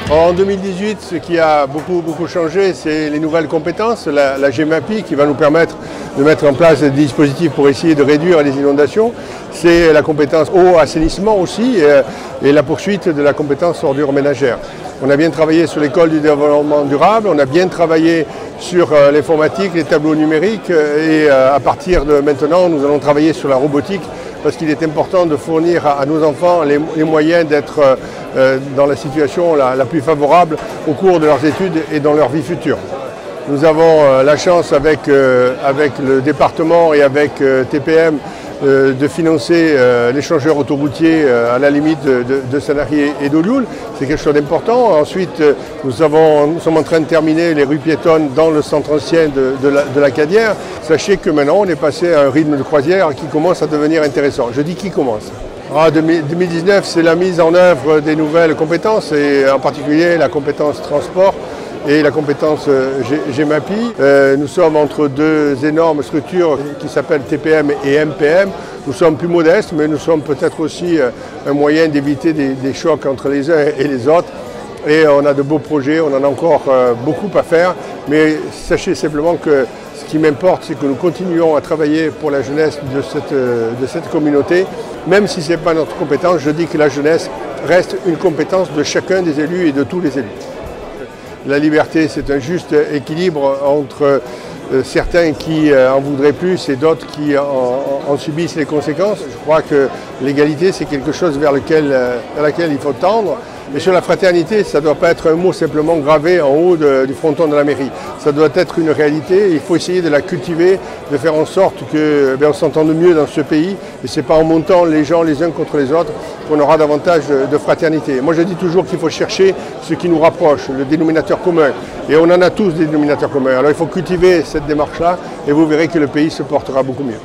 En 2018, ce qui a beaucoup changé, c'est les nouvelles compétences, la GEMAPI qui va nous permettre de mettre en place des dispositifs pour essayer de réduire les inondations. C'est la compétence eau, assainissement aussi et la poursuite de la compétence ordures ménagères. On a bien travaillé sur l'école du développement durable, on a bien travaillé sur l'informatique, les tableaux numériques et à partir de maintenant, nous allons travailler sur la robotique parce qu'il est important de fournir à nos enfants les moyens d'être dans la situation la plus favorable au cours de leurs études et dans leur vie future. Nous avons la chance avec le département et avec TPM de financer l'échangeur autoroutier à la limite de Sanary et d'Olioul. C'est quelque chose d'important. Ensuite, nous sommes en train de terminer les rues piétonnes dans le centre ancien de la Cadière. Sachez que maintenant, on est passé à un rythme de croisière qui commence à devenir intéressant. Je dis qui commence. 2019, c'est la mise en œuvre des nouvelles compétences et en particulier la compétence transport et la compétence GEMAPI. Nous sommes entre deux énormes structures qui s'appellent TPM et MPM. Nous sommes plus modestes, mais nous sommes peut-être aussi un moyen d'éviter des chocs entre les uns et les autres. Et on a de beaux projets, on en a encore beaucoup à faire. Mais sachez simplement que ce qui m'importe, c'est que nous continuons à travailler pour la jeunesse de cette communauté. Même si ce n'est pas notre compétence, je dis que la jeunesse reste une compétence de chacun des élus et de tous les élus. La liberté, c'est un juste équilibre entre certains qui en voudraient plus et d'autres qui en subissent les conséquences. Je crois que l'égalité, c'est quelque chose vers laquelle il faut tendre. Mais sur la fraternité, ça ne doit pas être un mot simplement gravé en haut du fronton de la mairie. Ça doit être une réalité. Il faut essayer de la cultiver, de faire en sorte qu'on s'entende mieux dans ce pays. Et ce n'est pas en montant les gens les uns contre les autres qu'on aura davantage de fraternité. Moi, je dis toujours qu'il faut chercher ce qui nous rapproche, le dénominateur commun. Et on en a tous des dénominateurs communs. Alors il faut cultiver cette démarche-là et vous verrez que le pays se portera beaucoup mieux.